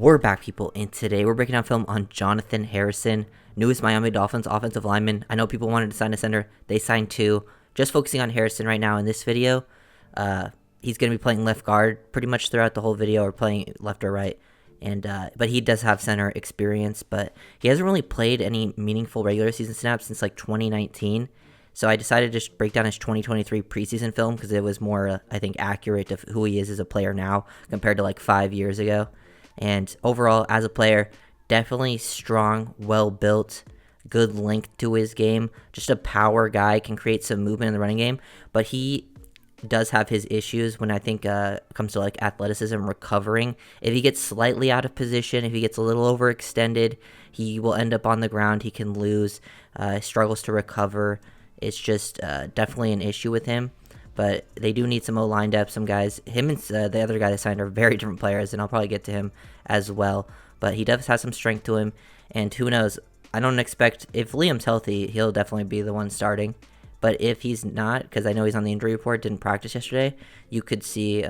We're back, people, and today we're breaking down film on Jonotthan Harrison, newest Miami Dolphins offensive lineman. I know people wanted to sign a center. They signed two. Just focusing on Harrison right now in this video. He's going to be playing left guard pretty much throughout the whole video, or playing left or right. But he does have center experience, but he hasn't really played any meaningful regular season snaps since like 2019. So I decided to just break down his 2023 preseason film because it was more, I think, accurate of who he is as a player now compared to like 5 years ago. And overall, as a player, definitely strong, well-built, good length to his game. Just a power guy, can create some movement in the running game. But he does have his issues when I think it comes to like athleticism, recovering. If he gets slightly out of position, if he gets a little overextended, he will end up on the ground. He can lose, struggles to recover. It's just definitely an issue with him. But they do need some O-line depth. Some guys, him and the other guy they signed are very different players, and I'll probably get to him as well. But he does have some strength to him, and who knows? I don't expect, if Liam's healthy, he'll definitely be the one starting. But if he's not, because I know he's on the injury report, didn't practice yesterday, you could see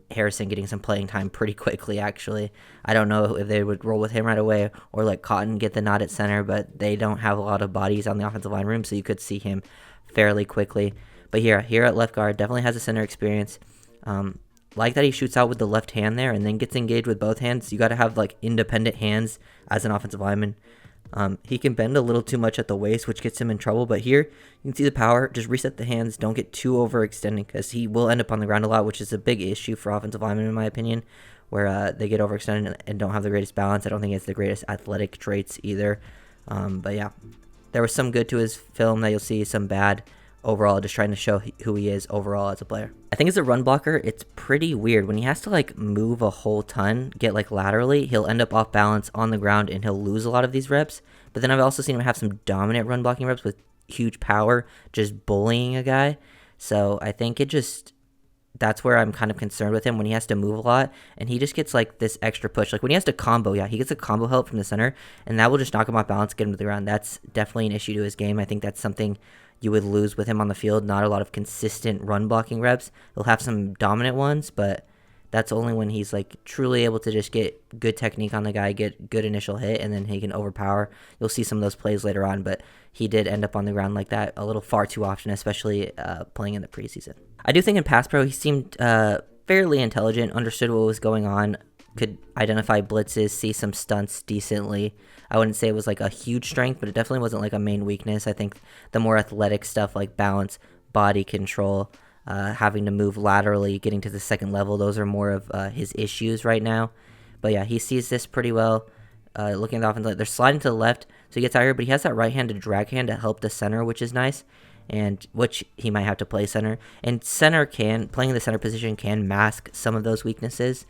Harrison getting some playing time pretty quickly, actually. I don't know if they would roll with him right away or let Cotton get the nod at center, but they don't have a lot of bodies on the offensive line room, so you could see him fairly quickly. But here at left guard, definitely has a center experience. Like that he shoots out with the left hand there and then gets engaged with both hands. You got to have like independent hands as an offensive lineman. He can bend a little too much at the waist, which gets him in trouble. But here, you can see the power. Just reset the hands. Don't get too overextending because he will end up on the ground a lot, which is a big issue for offensive linemen, in my opinion, where they get overextended and don't have the greatest balance. I don't think it's the greatest athletic traits either. But yeah, there was some good to his film that you'll see, some bad. Overall, just trying to show who he is overall as a player. I think as a run blocker, it's pretty weird. When he has to like move a whole ton, get like laterally, he'll end up off balance on the ground and he'll lose a lot of these reps. But then I've also seen him have some dominant run blocking reps with huge power, just bullying a guy. So I think that's where I'm kind of concerned with him when he has to move a lot and he just gets like this extra push. Like when he has to combo, he gets a combo help from the center and that will just knock him off balance, get him to the ground. That's definitely an issue to his game. I think that's something you would lose with him on the field. Not a lot of consistent run blocking reps. He'll have some dominant ones, but that's only when he's like truly able to just get good technique on the guy, get good initial hit, and then he can overpower. You'll see some of those plays later on, but he did end up on the ground like that a little far too often, especially playing in the preseason. I do think in pass pro, he seemed fairly intelligent, understood what was going on, could identify blitzes, see some stunts decently. I wouldn't say it was like a huge strength, but it definitely wasn't like a main weakness. I think the more athletic stuff like balance, body control, having to move laterally, getting to the second level, those are more of his issues right now. But yeah, he sees this pretty well. Looking at the offense, they're sliding to the left, so he gets out here, but he has that right-handed drag hand to help the center, which is nice, and which he might have to play center. And playing the center position can mask some of those weaknesses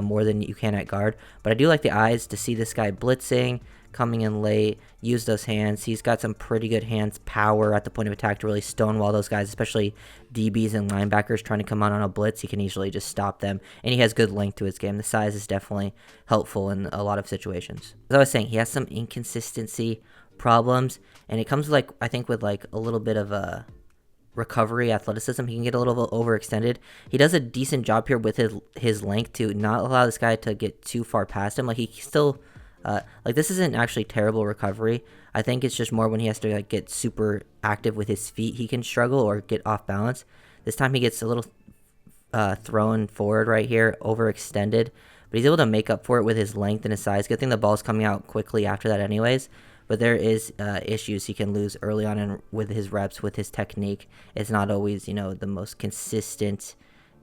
more than you can at guard. But I do like the eyes to see this guy blitzing, coming in late, use those hands. He's got some pretty good hands power at the point of attack to really stonewall those guys, especially DBs and linebackers trying to come out on a blitz. He can easily just stop them, and he has good length to his game. The size is definitely helpful in a lot of situations. As I was saying, he has some inconsistency problems, and it comes like, I think, with like a little bit of a recovery athleticism. He can get a little bit overextended. He does a decent job here with his length to not allow this guy to get too far past him. Like he still like this isn't actually terrible recovery. I think it's just more when he has to like get super active with his feet, he can struggle or get off balance. This time he gets a little thrown forward right here, overextended, but he's able to make up for it with his length and his size. Good thing the ball's coming out quickly after that anyways. But there is issues he can lose early on with his reps, with his technique. It's not always, the most consistent.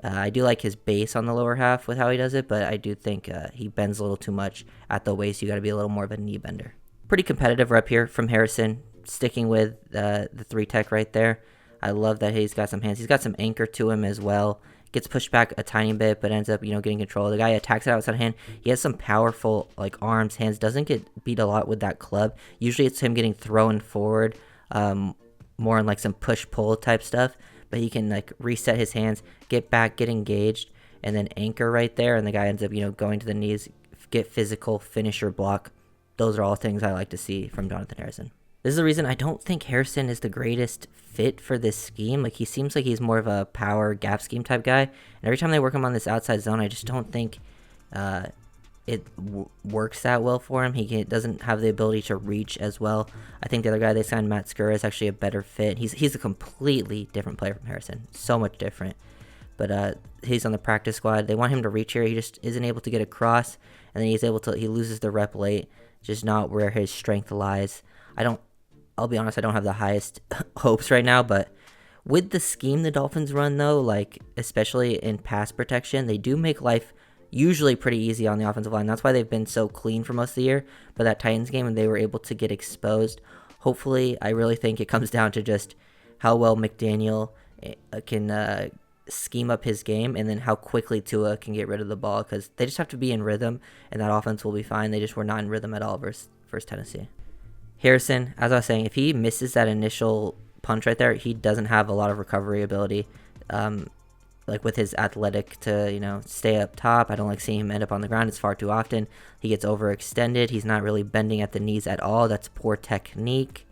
I do like his base on the lower half with how he does it, but I do think he bends a little too much at the waist. You got to be a little more of a knee bender. Pretty competitive rep here from Harrison, sticking with the 3-tech right there. I love that he's got some hands. He's got some anchor to him as well. Gets pushed back a tiny bit, but ends up, getting control. The guy attacks it outside hand. He has some powerful, arms, hands. Doesn't get beat a lot with that club. Usually it's him getting thrown forward, more in, some push-pull type stuff. But he can, reset his hands, get back, get engaged, and then anchor right there. And the guy ends up, going to the knees, get physical, finish your block. Those are all things I like to see from Jonotthan Harrison. This is the reason I don't think Harrison is the greatest fit for this scheme. He seems like he's more of a power gap scheme type guy. And every time they work him on this outside zone, I just don't think it works that well for him. Doesn't have the ability to reach as well. I think the other guy they signed, Matt Skura, is actually a better fit. He's a completely different player from Harrison, so much different. But he's on the practice squad. They want him to reach here. He just isn't able to get across, and then he loses the rep late, just not where his strength lies. I'll be honest, I don't have the highest hopes right now, but with the scheme the Dolphins run, though, like especially in pass protection, they do make life usually pretty easy on the offensive line. That's why they've been so clean for most of the year. But that Titans game, and they were able to get exposed. Hopefully, I really think it comes down to just how well McDaniel can scheme up his game, and then how quickly Tua can get rid of the ball, because they just have to be in rhythm, and that offense will be fine. They just were not in rhythm at all versus Tennessee. Harrison, as I was saying, if he misses that initial punch right there, he doesn't have a lot of recovery ability. Like with his athletic to, stay up top. I don't like seeing him end up on the ground. It's far too often. He gets overextended. He's not really bending at the knees at all. That's poor technique.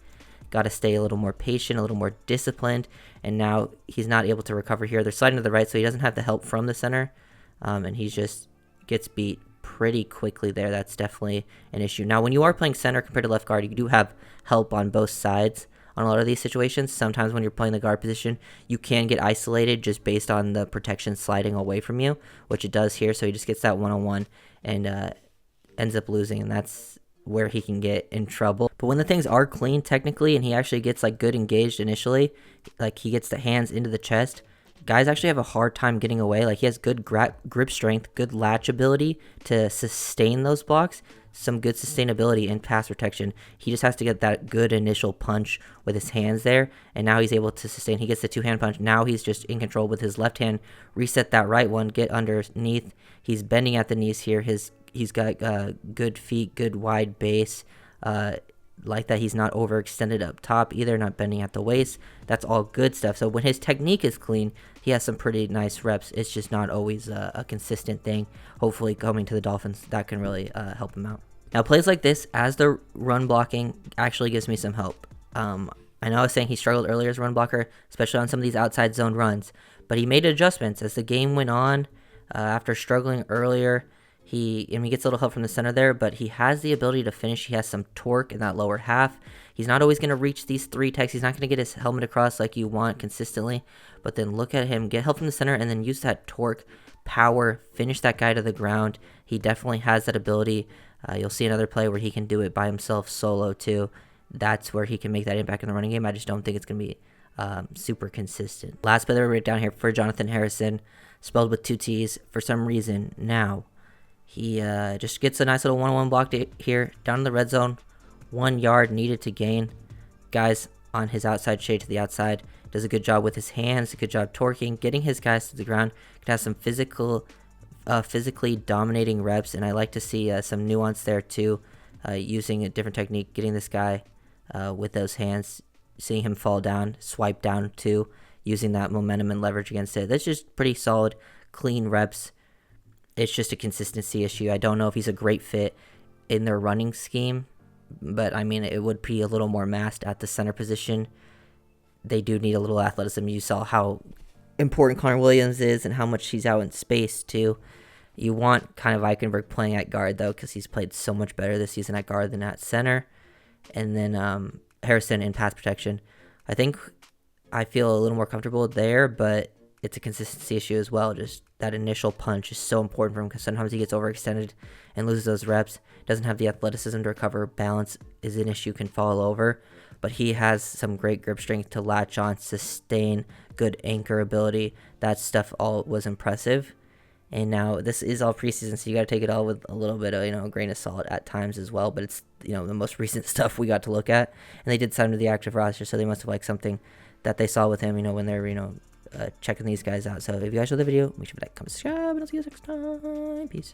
Got to stay a little more patient, a little more disciplined. And now he's not able to recover here. They're sliding to the right, so he doesn't have the help from the center. And he just gets beat pretty quickly there. That's definitely an issue. Now, when you are playing center compared to left guard, you do have help on both sides on a lot of these situations. Sometimes when you're playing the guard position, you can get isolated just based on the protection sliding away from you, which it does here. So he just gets that one-on-one and ends up losing, and that's where he can get in trouble. But when the things are clean technically, and he actually gets like good engaged initially, like he gets the hands into the chest, guys actually have a hard time getting away. Like he has good grip strength, good latch ability to sustain those blocks, some good sustainability in pass protection. He just has to get that good initial punch with his hands there, and now he's able to sustain. He gets the two-hand punch. Now he's just in control with his left hand. Reset that right one, get underneath. He's bending at the knees here. He's got good feet, good wide base. Like that, he's not overextended up top either, not bending at the waist. That's all good stuff. So when his technique is clean, he has some pretty nice reps. It's just not always a consistent thing. Hopefully coming to the Dolphins, that can really help him out. Now, plays like this, as the run blocking, actually gives me some hope. I know I was saying he struggled earlier as a run blocker, especially on some of these outside zone runs, but he made adjustments as the game went on. After struggling earlier, he gets a little help from the center there, but he has the ability to finish. He has some torque in that lower half. He's not always going to reach these three techs. He's not going to get his helmet across like you want consistently, but then look at him, get help from the center, and then use that torque, power, finish that guy to the ground. He definitely has that ability. You'll see another play where he can do it by himself solo too. That's where he can make that impact in the running game. I just don't think it's going to be super consistent. Last play that we wrote down here for Jonotthan Harrison, spelled with two T's for some reason now. He just gets a nice little one-on-one block here, down in the red zone. 1 yard needed to gain. Guys on his outside shade to the outside. Does a good job with his hands, a good job torquing, getting his guys to the ground. Could have some physically dominating reps, and I like to see some nuance there too, using a different technique, getting this guy with those hands, seeing him fall down, swipe down too, using that momentum and leverage against it. That's just pretty solid, clean reps. It's just a consistency issue. I don't know if he's a great fit in their running scheme, but I mean, it would be a little more masked at the center position. They do need a little athleticism. You saw how important Connor Williams is and how much he's out in space too. You want kind of Eichenberg playing at guard though, because he's played so much better this season at guard than at center. And then Harrison in pass protection. I feel a little more comfortable there, but it's a consistency issue as well. Just that initial punch is so important for him, because sometimes he gets overextended and loses those reps. Doesn't have the athleticism to recover. Balance is an issue, can fall over. But he has some great grip strength to latch on, sustain, good anchor ability. That stuff all was impressive. And now this is all preseason, so you got to take it all with a little bit of, a grain of salt at times as well. But it's, the most recent stuff we got to look at. And they did sign him to the active roster, so they must have liked something that they saw with him, when they're, checking these guys out. So if you guys saw the video, make sure to like, comment, subscribe, and I'll see you guys next time. Peace.